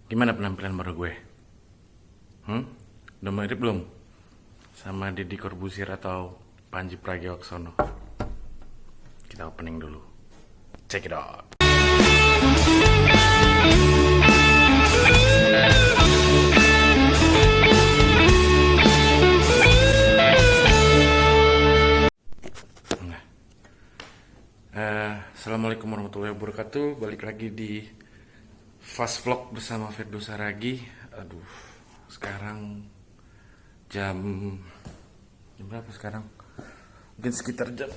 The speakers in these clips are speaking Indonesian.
Gimana penampilan baru gue? Udah mirip belum? Sama Deddy Corbuzier atau Panji Pragiwaksono? Kita opening dulu. Check it out. Nah, Assalamualaikum warahmatullahi wabarakatuh. Balik lagi di Fast Vlog bersama Firdo Saragi. Aduh, sekarang jam berapa sekarang? Mungkin sekitar jam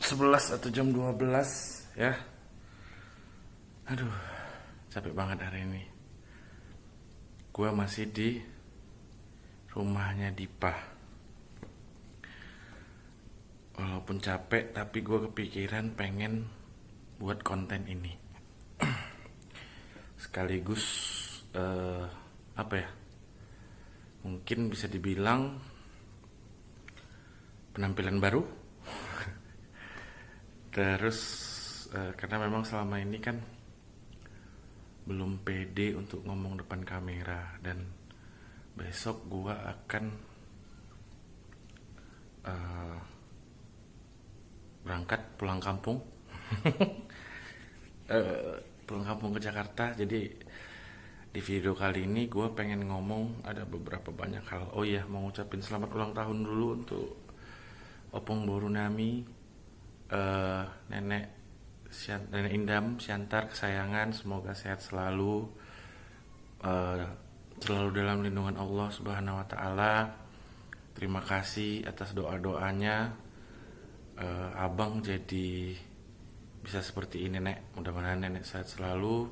11 atau jam 12 ya. Aduh, capek banget hari ini. Gue masih di rumahnya Dipa. Walaupun capek, tapi gue kepikiran pengen buat konten ini. Sekaligus apa ya? Mungkin bisa dibilang penampilan baru. Terus karena memang selama ini kan belum pede untuk ngomong depan kamera, dan besok gua akan berangkat pulang kampung. Pulang kampung ke Jakarta. Jadi di video kali ini gue pengen ngomong ada beberapa banyak hal. Oh iya, mau ngucapin selamat ulang tahun dulu untuk Opung Borunami, Nenek Indam Siantar kesayangan. Semoga sehat selalu, selalu dalam lindungan Allah Subhanahu wa Ta'ala. Terima kasih atas doa-doanya. Abang jadi bisa seperti ini, Nek. Mudah-mudahan Nenek sehat selalu,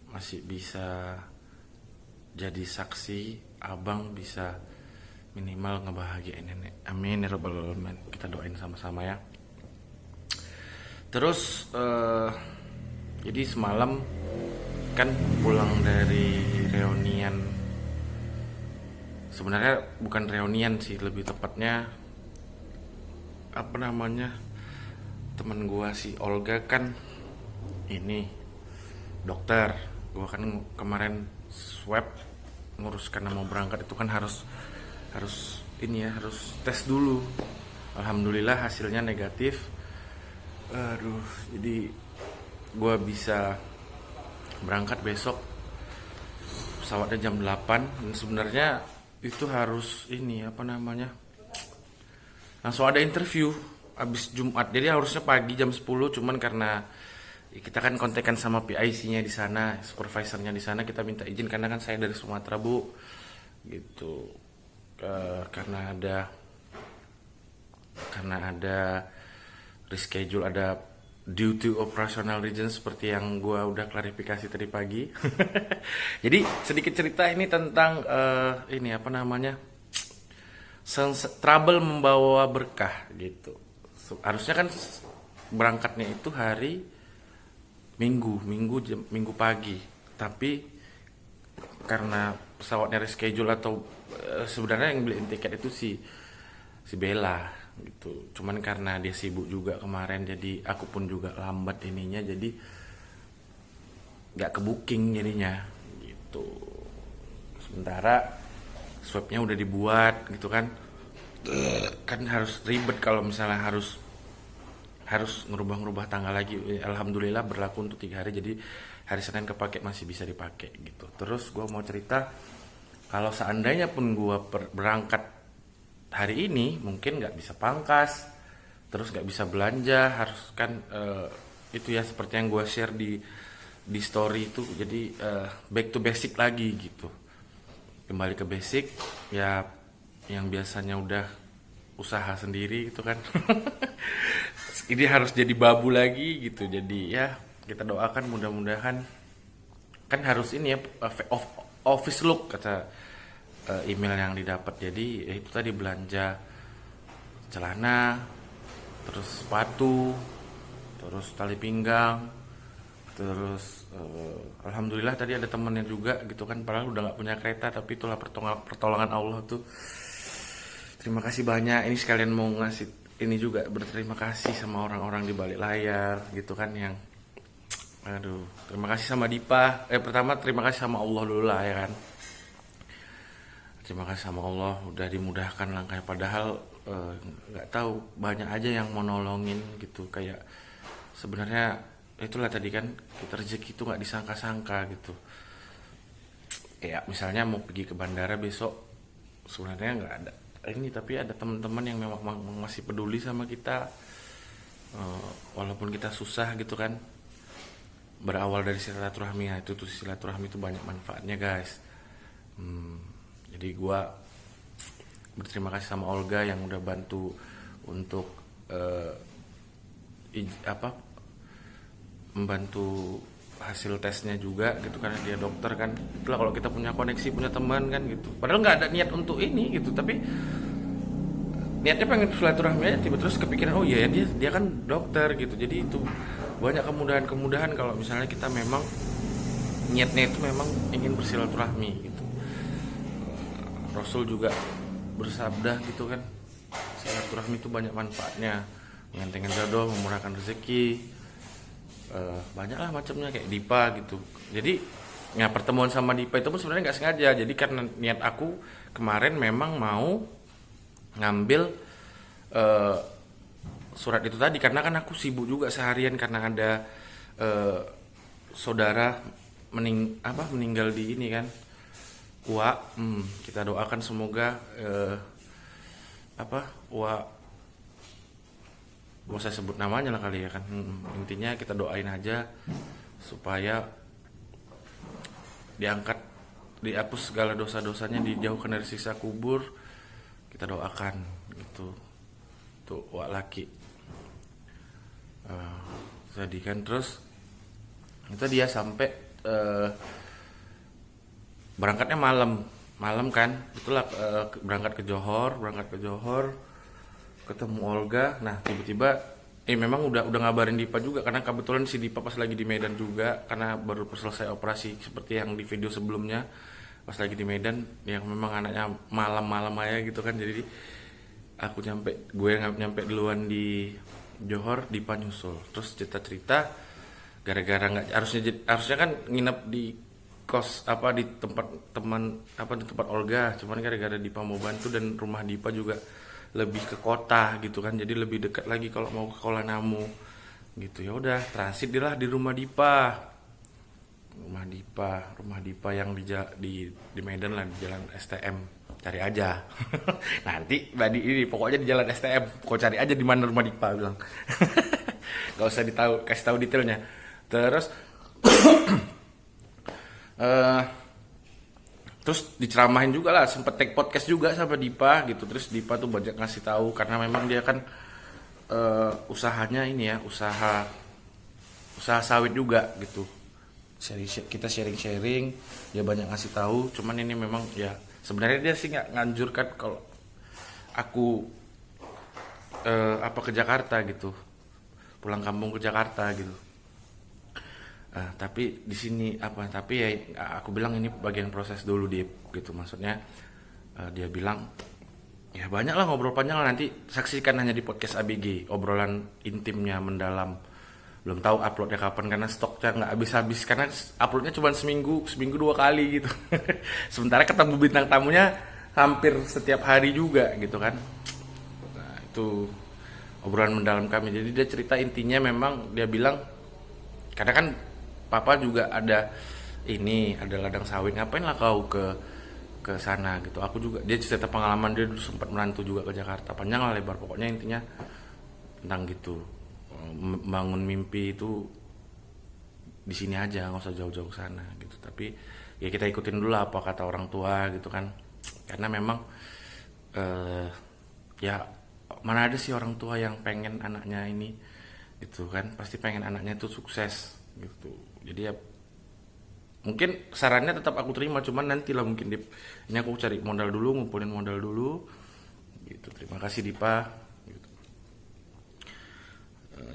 masih bisa jadi saksi. Abang bisa minimal ngebahagiain Nenek. Amin ya rabbal alamin. Kita doain sama-sama ya. Terus jadi semalam kan pulang dari reunian. Sebenarnya bukan reunian sih, lebih tepatnya apa namanya, temen gue si Olga kan ini dokter. Gue kan kemarin swab ngurus karena mau berangkat itu kan harus ini ya, harus tes dulu. Alhamdulillah hasilnya negatif. Aduh, jadi gue bisa berangkat besok. Pesawatnya jam 8. Dan sebenarnya itu harus ini apa namanya, langsung ada interview abis Jumat. Jadi harusnya pagi jam 10, cuman karena kita kan kontekan sama PIC-nya di sana, supervisornya di sana, kita minta izin karena kan saya dari Sumatera, Bu. Gitu. Karena ada reschedule, ada due to operational reason seperti yang gua udah klarifikasi tadi pagi. Jadi sedikit cerita ini tentang ini apa namanya? Trouble membawa berkah gitu. Harusnya kan berangkatnya itu hari Minggu pagi, tapi karena pesawatnya reschedule atau sebenarnya yang beliin tiket itu si Bella gitu. Cuman karena dia sibuk juga kemarin, jadi aku pun juga lambat ininya, jadi nggak ke booking jadinya gitu. Sementara swabnya udah dibuat gitu kan harus ribet kalau misalnya harus ngerubah tanggal lagi. Alhamdulillah berlaku untuk 3 hari, jadi hari Senin kepake, masih bisa dipakai gitu. Terus gue mau cerita, kalau seandainya pun gue berangkat hari ini, mungkin nggak bisa pangkas, terus nggak bisa belanja, harus kan itu ya seperti yang gue share di story itu. Jadi back to basic lagi gitu, kembali ke basic ya, yang biasanya udah usaha sendiri gitu kan. Ini harus jadi babu lagi gitu. Jadi ya kita doakan mudah-mudahan, kan harus ini ya, office look kata email yang didapat. Jadi ya itu tadi, belanja celana, terus sepatu, terus tali pinggang, terus alhamdulillah tadi ada temennya juga gitu kan, padahal udah nggak punya kereta, tapi itulah pertolongan Allah tuh. Terima kasih banyak. Ini sekalian mau ngasih ini juga, berterima kasih sama orang-orang di balik layar gitu kan, yang Aduh, terima kasih sama Dipa. Pertama terima kasih sama Allah dulu lah ya kan. Terima kasih sama Allah udah dimudahkan langkahnya. Padahal nggak tahu banyak aja yang mau nolongin gitu. Kayak sebenarnya itulah tadi kan, kita rezeki itu nggak disangka-sangka gitu. Kayak misalnya mau pergi ke bandara besok, sebenarnya nggak ada ini, tapi ada teman-teman yang memang masih peduli sama kita. Walaupun kita susah gitu kan, berawal dari silaturahmi ya, itu tuh silaturahmi itu banyak manfaatnya guys. Jadi gue berterima kasih sama Olga yang udah bantu untuk membantu hasil tesnya juga gitu, karena dia dokter kan. Itulah kalau kita punya koneksi, punya teman kan gitu, padahal nggak ada niat untuk ini gitu, tapi niatnya pengen silaturahmi aja, tiba terus kepikiran oh iya ya, dia kan dokter gitu. Jadi itu banyak kemudahan kalau misalnya kita memang niatnya itu memang ingin bersilaturahmi gitu. Rasul juga bersabda gitu kan, silaturahmi itu banyak manfaatnya, menggantengkan jodoh, memurahkan rezeki, banyak lah macamnya kayak Dipa gitu. Jadi ya pertemuan sama Dipa itu pun sebenarnya nggak sengaja. Jadi karena niat aku kemarin memang mau ngambil surat itu tadi, karena kan aku sibuk juga seharian karena ada saudara meninggal di ini kan, Wak. Kita doakan semoga Wak, gak usah sebut namanya lah kali ya kan. Intinya kita doain aja supaya diangkat, dihapus segala dosa-dosanya, dijauhkan dari siksa kubur. Kita doakan gitu tuh Wak laki. Jadi kan terus itu dia sampai berangkatnya malam kan, itulah berangkat ke Johor, ketemu Olga. Nah tiba-tiba memang udah ngabarin Dipa juga, karena kebetulan si Dipa pas lagi di Medan juga, karena baru selesai operasi seperti yang di video sebelumnya, pas lagi di Medan yang memang anaknya malam aja gitu kan. Jadi gue nyampe duluan di Johor, Dipa nyusul. Terus cerita gara-gara nggak harusnya kan nginep di kos di tempat teman di tempat Olga, cuman gara-gara Dipa mau bantu dan rumah Dipa juga lebih ke kota gitu kan, jadi lebih dekat lagi kalau mau ke Kuala Namu gitu. Ya udah transit lah di rumah Dipa yang di Medan lah, di Jalan STM. Cari aja nanti Badi ini pokoknya di Jalan STM, kau cari aja di mana rumah Dipa, bilang. Gak usah kasih tahu detailnya. Terus terus diceramahin juga lah, sempet take podcast juga sama Dipa gitu. Terus Dipa tuh banyak ngasih tahu, karena memang dia kan usahanya ini ya, usaha sawit juga gitu. Kita sharing, dia banyak ngasih tahu. Cuman ini memang ya sebenarnya dia sih nggak nganjurkan kalau aku ke Jakarta gitu, pulang kampung ke Jakarta gitu. Tapi di sini tapi ya aku bilang ini bagian proses dulu gitu. Maksudnya dia bilang ya banyak lah ngobrol panjang lah, nanti saksikan hanya di podcast ABG, obrolan intimnya mendalam. Belum tahu uploadnya kapan karena stoknya nggak habis-habis, karena uploadnya cuma seminggu 2 kali gitu. Sementara ketemu bintang tamunya hampir setiap hari juga gitu kan. Nah itu obrolan mendalam kami. Jadi dia cerita intinya memang dia bilang, karena kan Papa juga ada ladang sawit, ngapain lah kau ke sana gitu. Aku juga, dia cerita pengalaman dia dulu sempat merantau juga ke Jakarta, panjang lah lebar, pokoknya intinya tentang gitu. Bangun mimpi itu di sini aja, nggak usah jauh-jauh ke sana gitu. Tapi ya kita ikutin dulu lah apa kata orang tua gitu kan, karena memang ya mana ada sih orang tua yang pengen anaknya ini gitu kan, pasti pengen anaknya itu sukses gitu. Jadi ya mungkin sarannya tetap aku terima, cuman nantilah mungkin ini aku cari modal dulu, ngumpulin modal dulu gitu. Terima kasih Dipa gitu.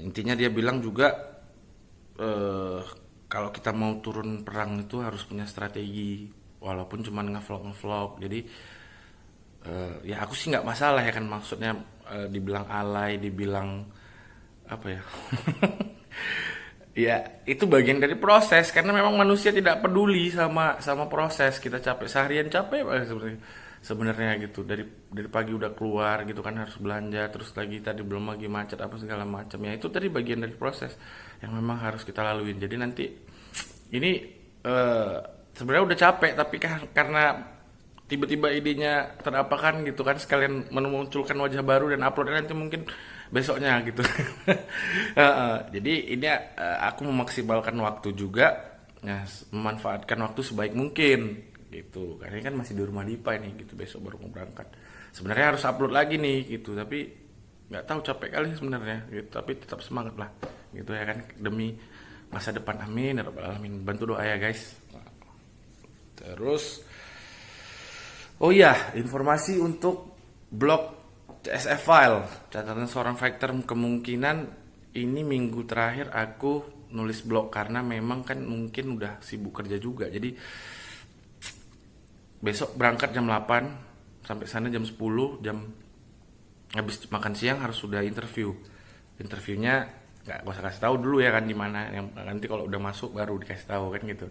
Intinya dia bilang juga kalau kita mau turun perang itu harus punya strategi, walaupun cuman ngevlog. Jadi ya aku sih nggak masalah ya kan, maksudnya dibilang alay, dibilang apa ya Ya, itu bagian dari proses karena memang manusia tidak peduli sama sama proses. Kita capek seharian capek banget sebenarnya. Sebenarnya gitu. Dari pagi udah keluar gitu kan harus belanja, terus lagi tadi belum lagi macet apa segala macam. Ya itu tadi bagian dari proses yang memang harus kita laluin. Jadi nanti ini eh, sebenarnya udah capek tapi karena tiba-tiba idenya terapakan gitu kan sekalian memunculkan wajah baru dan uploadnya nanti mungkin besoknya gitu. Jadi ini aku memaksimalkan waktu juga, ya, memanfaatkan waktu sebaik mungkin gitu. Karena ini kan masih di rumah Dipa nih gitu, besok baru mau berangkat. Sebenarnya harus upload lagi nih gitu, tapi nggak tahu capek kali sebenarnya gitu. Tapi tetap semangat lah gitu ya kan demi masa depan, amin ya rabbal alamin. Bantu doa ya guys. Terus oh iya, informasi untuk blog CSF file, catatan seorang fighter. Kemungkinan ini minggu terakhir aku nulis blog karena memang kan mungkin udah sibuk kerja juga. Jadi besok berangkat jam 8, sampai sana jam 10, jam habis makan siang harus sudah interview. Interviewnya nggak usah kasih tahu dulu ya kan di mana, yang nanti kalau udah masuk baru dikasih tahu kan gitu.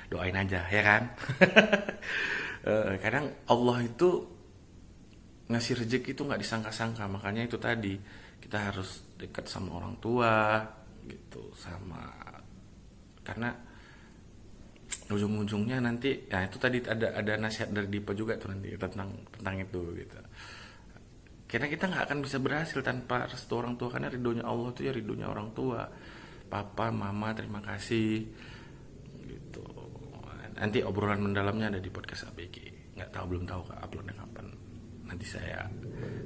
Doain aja ya kan. Kadang Allah itu ngasih rezeki itu nggak disangka-sangka, makanya itu tadi kita harus dekat sama orang tua gitu, sama karena ujung-ujungnya nanti ya itu tadi ada nasihat dari Dipa juga tuh nanti tentang itu gitu. Karena kita nggak akan bisa berhasil tanpa restu orang tua, karena ridhonya Allah tuh ya ridhonya orang tua. Papa, mama, terima kasih gitu. Nanti obrolan mendalamnya ada di podcast ABG. Nggak tahu, belum tahu uploadnya kapan. Nanti saya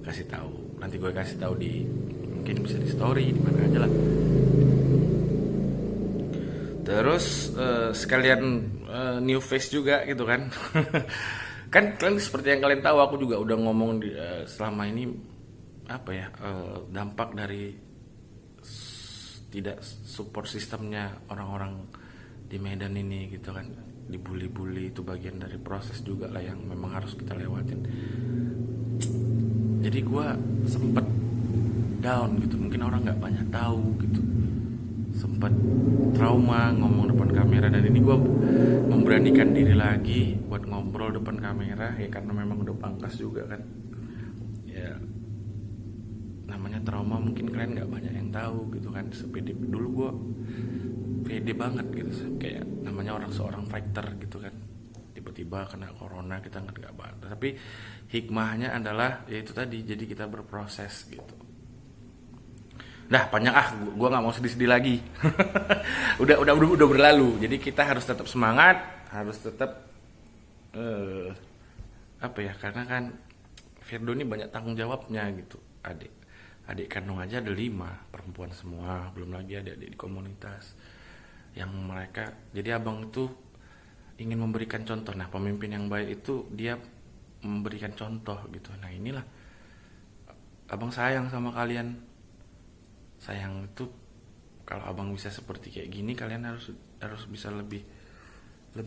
kasih tahu. Nanti gue kasih tahu di, mungkin bisa di story di mana aja lah. Terus sekalian new face juga gitu kan. Kan kalian seperti yang kalian tahu, aku juga udah ngomong selama ini apa ya, dampak dari tidak support sistemnya orang-orang di Medan ini gitu kan. Dibully-bully itu bagian dari proses juga lah yang memang harus kita lewatin. Jadi gue sempet down gitu, mungkin orang nggak banyak tahu gitu, sempat trauma ngomong depan kamera, dan ini gue memberanikan diri lagi buat ngobrol depan kamera ya karena memang udah pangkas juga kan ya. Namanya trauma mungkin kalian nggak banyak yang tahu gitu kan. Sepede dulu gue pede banget gitu, kayak namanya seorang fighter gitu kan, tiba-tiba kena corona kita nggak banget. Tapi hikmahnya adalah ya itu tadi, jadi kita berproses gitu. Dah panjang gue nggak mau sedih-sedih lagi. udah berlalu. Jadi kita harus tetap semangat, harus tetap apa ya, karena kan Firdo ini banyak tanggung jawabnya gitu. Adik kandung aja ada 5 perempuan semua, belum lagi adik-adik di komunitas yang mereka, jadi abang itu ingin memberikan contoh. Nah pemimpin yang baik itu dia memberikan contoh gitu. Nah inilah abang sayang sama kalian. Sayang itu kalau abang bisa seperti kayak gini, kalian harus bisa lebih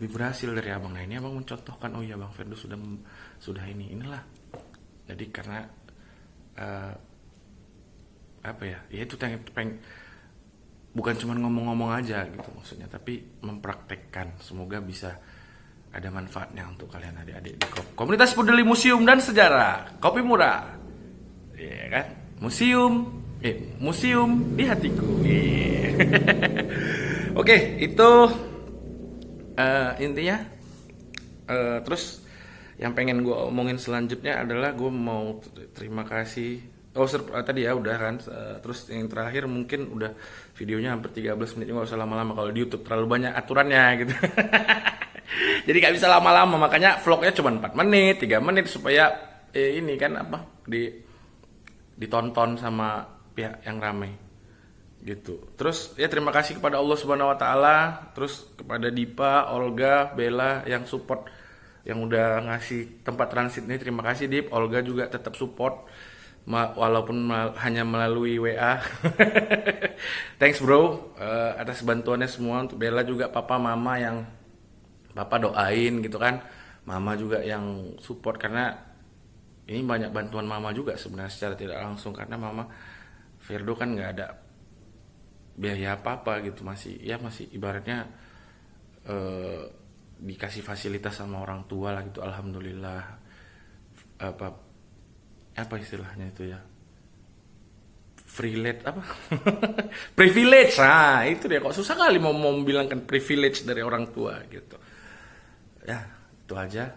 berhasil dari abang. Nah ini abang mencontohkan, oh iya bang Firdo sudah inilah. Jadi karena apa ya itu bukan cuma ngomong-ngomong aja gitu maksudnya, tapi mempraktekkan. Semoga bisa ada manfaatnya untuk kalian adik-adik di komunitas Peduli Museum dan Sejarah Kopi Murah, ya kan? Museum di hatiku. Oke, itu intinya. Terus yang pengen gue omongin selanjutnya adalah gue mau terima kasih. Tadi ya udah kan. Terus yang terakhir mungkin udah videonya hampir 13 menit, nggak usah lama-lama. Kalau di YouTube terlalu banyak aturannya gitu. Jadi nggak bisa lama-lama, makanya vlognya cuma 4 menit, 3 menit supaya ini kan apa ditonton sama pihak yang ramai gitu. Terus ya terima kasih kepada Allah Subhanahu Wa Taala, terus kepada Dipa, Olga, Bella yang support, yang udah ngasih tempat transit ini. Terima kasih Dip. Olga juga tetap support walaupun hanya melalui WA. Thanks bro atas bantuannya semua. Untuk Bella juga, papa mama yang papa doain gitu kan, mama juga yang support, karena ini banyak bantuan mama juga sebenarnya secara tidak langsung, karena mama Firdo kan nggak ada biaya apa-apa gitu, masih ibaratnya eh, dikasih fasilitas sama orang tua lah gitu, alhamdulillah. Apa apa istilahnya itu ya, privilege apa privilege, nah itu dia, kok susah kali mau membilangkan privilege dari orang tua gitu ya. Itu aja,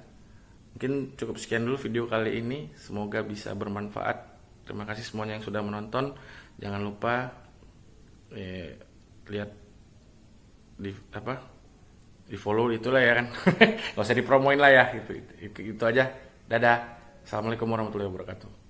mungkin cukup sekian dulu video kali ini, semoga bisa bermanfaat. Terima kasih semuanya yang sudah menonton. Jangan lupa lihat di apa, di follow itulah ya kan. Gak usah dipromoin lah ya, itu aja. Dadah, assalamualaikum warahmatullahi wabarakatuh.